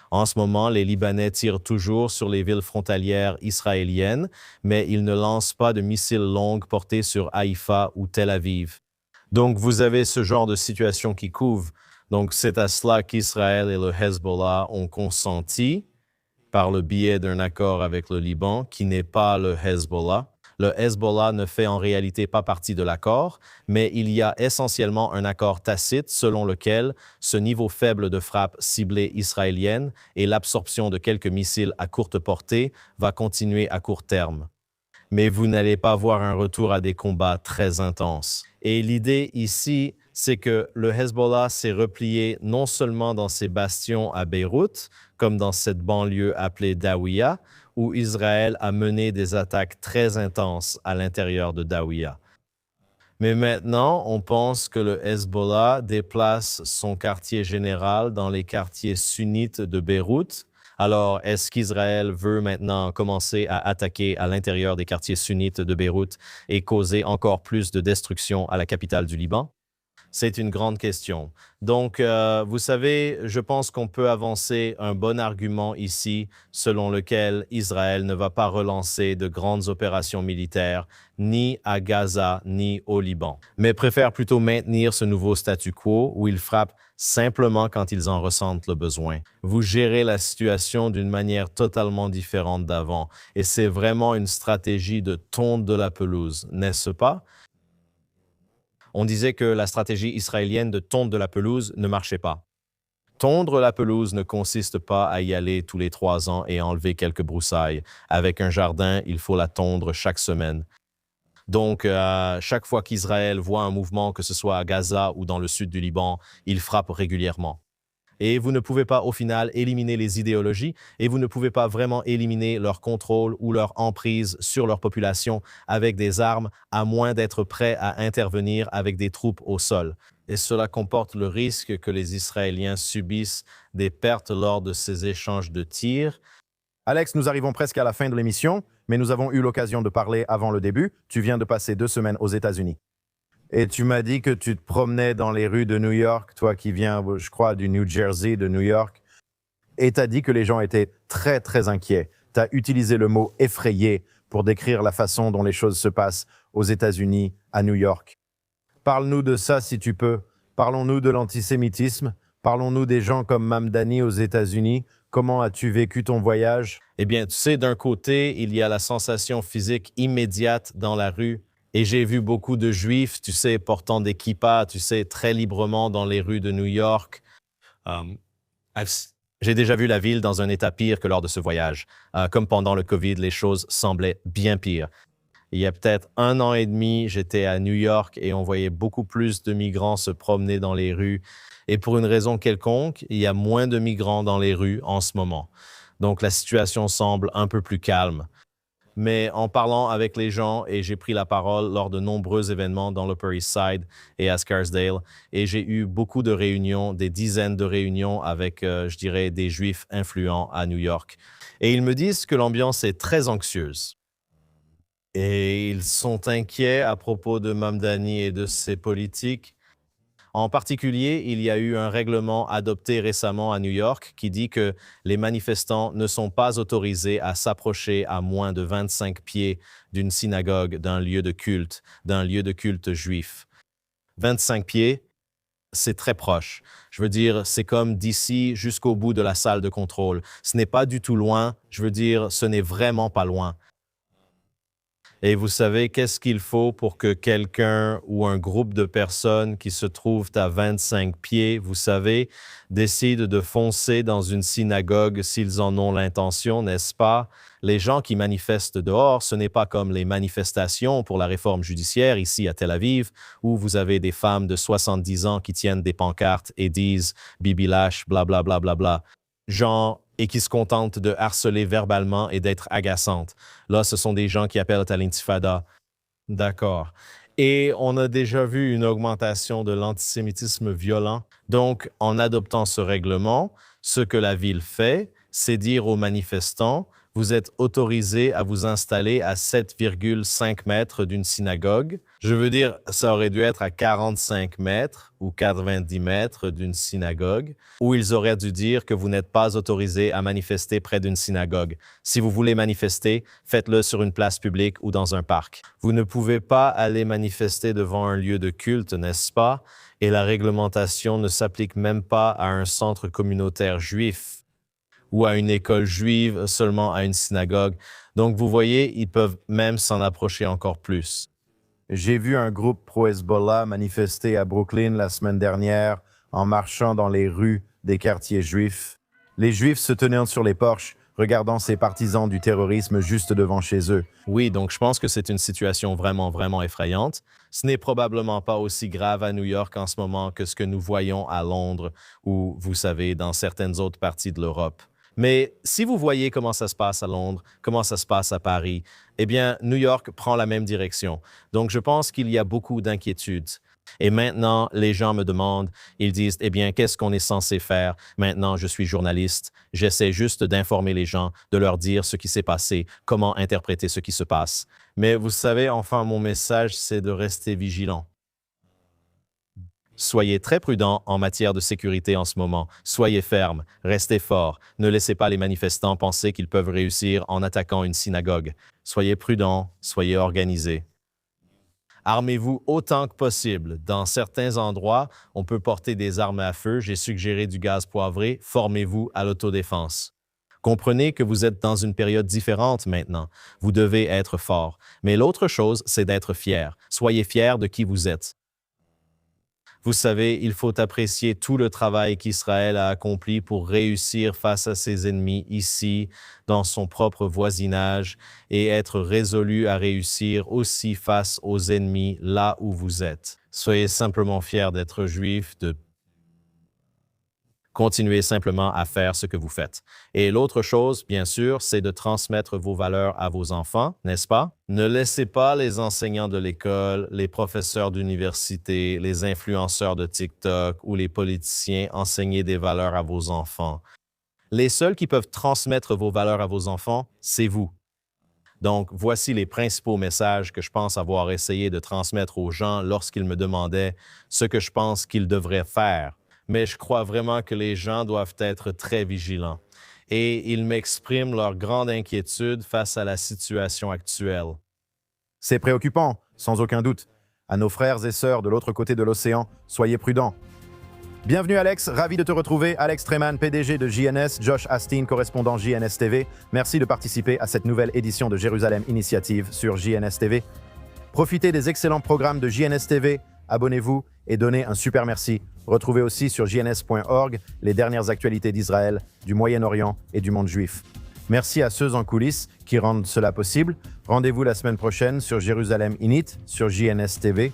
En ce moment, les Libanais tirent toujours sur les villes frontalières israéliennes, mais ils ne lancent pas de missiles longs portés sur Haïfa ou Tel Aviv. Donc, vous avez ce genre de situation qui couvre. Donc, c'est à cela qu'Israël et le Hezbollah ont consenti par le biais d'un accord avec le Liban, qui n'est pas le Hezbollah. Le Hezbollah ne fait en réalité pas partie de l'accord, mais il y a essentiellement un accord tacite selon lequel ce niveau faible de frappe ciblée israélienne et l'absorption de quelques missiles à courte portée va continuer à court terme. Mais vous n'allez pas voir un retour à des combats très intenses. Et l'idée ici, c'est que le Hezbollah s'est replié non seulement dans ses bastions à Beyrouth, comme dans cette banlieue appelée Dawiya, où Israël a mené des attaques très intenses à l'intérieur de Dawiya. Mais maintenant, on pense que le Hezbollah déplace son quartier général dans les quartiers sunnites de Beyrouth. Alors, est-ce qu'Israël veut maintenant commencer à attaquer à l'intérieur des quartiers sunnites de Beyrouth et causer encore plus de destruction à la capitale du Liban? C'est une grande question. Donc, vous savez, je pense qu'on peut avancer un bon argument ici selon lequel Israël ne va pas relancer de grandes opérations militaires ni à Gaza ni au Liban, mais préfère plutôt maintenir ce nouveau statu quo où ils frappent simplement quand ils en ressentent le besoin. Vous gérez la situation d'une manière totalement différente d'avant et c'est vraiment une stratégie de tonte de la pelouse, n'est-ce pas? On disait que la stratégie israélienne de tondre de la pelouse ne marchait pas. Tondre la pelouse ne consiste pas à y aller tous les 3 ans et enlever quelques broussailles. Avec un jardin, il faut la tondre chaque semaine. Donc, chaque fois qu'Israël voit un mouvement, que ce soit à Gaza ou dans le sud du Liban, il frappe régulièrement. Et vous ne pouvez pas, au final, éliminer les idéologies et vous ne pouvez pas vraiment éliminer leur contrôle ou leur emprise sur leur population avec des armes, à moins d'être prêt à intervenir avec des troupes au sol. Et cela comporte le risque que les Israéliens subissent des pertes lors de ces échanges de tirs. Alex, nous arrivons presque à la fin de l'émission, mais nous avons eu l'occasion de parler avant le début. Tu viens de passer 2 semaines aux États-Unis. Et tu m'as dit que tu te promenais dans les rues de New York, toi qui viens, je crois, du New Jersey, de New York, et tu as dit que les gens étaient très, très inquiets. Tu as utilisé le mot « effrayé » pour décrire la façon dont les choses se passent aux États-Unis, à New York. Parle-nous de ça si tu peux. Parlons-nous de l'antisémitisme. Parlons-nous des gens comme Mamdani aux États-Unis. Comment as-tu vécu ton voyage? Eh bien, tu sais, d'un côté, il y a la sensation physique immédiate dans la rue. Et j'ai vu beaucoup de Juifs, tu sais, portant des kippas, tu sais, très librement dans les rues de New York. J'ai déjà vu la ville dans un état pire que lors de ce voyage. Comme pendant le COVID, les choses semblaient bien pires. Il y a peut-être 1 an et demi, j'étais à New York et on voyait beaucoup plus de migrants se promener dans les rues. Et pour une raison quelconque, il y a moins de migrants dans les rues en ce moment. Donc la situation semble un peu plus calme. Mais en parlant avec les gens, et j'ai pris la parole lors de nombreux événements dans l'Upper East Side et à Scarsdale, et j'ai eu beaucoup de réunions, des dizaines de réunions avec, je dirais, des Juifs influents à New York. Et ils me disent que l'ambiance est très anxieuse. Et ils sont inquiets à propos de Mamdani et de ses politiques. En particulier, il y a eu un règlement adopté récemment à New York qui dit que les manifestants ne sont pas autorisés à s'approcher à moins de 25 pieds d'une synagogue, d'un lieu de culte juif. 25 pieds, c'est très proche. Je veux dire, c'est comme d'ici jusqu'au bout de la salle de contrôle. Ce n'est pas du tout loin. Je veux dire, ce n'est vraiment pas loin. Et vous savez, qu'est-ce qu'il faut pour que quelqu'un ou un groupe de personnes qui se trouvent à 25 pieds, vous savez, décide de foncer dans une synagogue s'ils en ont l'intention, n'est-ce pas? Les gens qui manifestent dehors, ce n'est pas comme les manifestations pour la réforme judiciaire ici à Tel Aviv, où vous avez des femmes de 70 ans qui tiennent des pancartes et disent « Bibi lâche, blablabla, bla, bla, bla. » Gens et qui se contentent de harceler verbalement et d'être agaçantes. Là, ce sont des gens qui appellent à l'intifada. D'accord. Et on a déjà vu une augmentation de l'antisémitisme violent. Donc, en adoptant ce règlement, ce que la ville fait, c'est dire aux manifestants, vous êtes autorisés à vous installer à 7,5 mètres d'une synagogue. Je veux dire, ça aurait dû être à 45 mètres ou 90 mètres d'une synagogue, où ils auraient dû dire que vous n'êtes pas autorisés à manifester près d'une synagogue. Si vous voulez manifester, faites-le sur une place publique ou dans un parc. Vous ne pouvez pas aller manifester devant un lieu de culte, n'est-ce pas? Et la réglementation ne s'applique même pas à un centre communautaire juif ou à une école juive, seulement à une synagogue. Donc, vous voyez, ils peuvent même s'en approcher encore plus. J'ai vu un groupe pro-Hezbollah manifester à Brooklyn la semaine dernière en marchant dans les rues des quartiers juifs. Les Juifs se tenaient sur les porches, regardant ces partisans du terrorisme juste devant chez eux. Oui, donc je pense que c'est une situation vraiment, vraiment effrayante. Ce n'est probablement pas aussi grave à New York en ce moment que ce que nous voyons à Londres ou, vous savez, dans certaines autres parties de l'Europe. Mais si vous voyez comment ça se passe à Londres, comment ça se passe à Paris, eh bien, New York prend la même direction. Donc, je pense qu'il y a beaucoup d'inquiétudes. Et maintenant, les gens me demandent, ils disent, eh bien, qu'est-ce qu'on est censé faire? Maintenant, je suis journaliste, j'essaie juste d'informer les gens, de leur dire ce qui s'est passé, comment interpréter ce qui se passe. Mais vous savez, enfin, mon message, c'est de rester vigilant. Soyez très prudents en matière de sécurité en ce moment. Soyez fermes, restez forts. Ne laissez pas les manifestants penser qu'ils peuvent réussir en attaquant une synagogue. Soyez prudents, soyez organisés. Armez-vous autant que possible. Dans certains endroits, on peut porter des armes à feu. J'ai suggéré du gaz poivré. Formez-vous à l'autodéfense. Comprenez que vous êtes dans une période différente maintenant. Vous devez être fort. Mais l'autre chose, c'est d'être fier. Soyez fiers de qui vous êtes. Vous savez, il faut apprécier tout le travail qu'Israël a accompli pour réussir face à ses ennemis ici, dans son propre voisinage, et être résolu à réussir aussi face aux ennemis là où vous êtes. Soyez simplement fiers d'être juif, de continuez simplement à faire ce que vous faites. Et l'autre chose, bien sûr, c'est de transmettre vos valeurs à vos enfants, n'est-ce pas? Ne laissez pas les enseignants de l'école, les professeurs d'université, les influenceurs de TikTok ou les politiciens enseigner des valeurs à vos enfants. Les seuls qui peuvent transmettre vos valeurs à vos enfants, c'est vous. Donc, voici les principaux messages que je pense avoir essayé de transmettre aux gens lorsqu'ils me demandaient ce que je pense qu'ils devraient faire. Mais je crois vraiment que les gens doivent être très vigilants. Et ils m'expriment leur grande inquiétude face à la situation actuelle. C'est préoccupant, sans aucun doute. À nos frères et sœurs de l'autre côté de l'océan, soyez prudents. Bienvenue Alex, ravi de te retrouver. Alex Treman, PDG de JNS, Josh Astin, correspondant JNS TV. Merci de participer à cette nouvelle édition de Jérusalem Initiative sur JNS TV. Profitez des excellents programmes de JNS TV, abonnez-vous et donnez un super merci. Retrouvez aussi sur jns.org les dernières actualités d'Israël, du Moyen-Orient et du monde juif. Merci à ceux en coulisses qui rendent cela possible. Rendez-vous la semaine prochaine sur Jérusalem Init, sur JNS TV.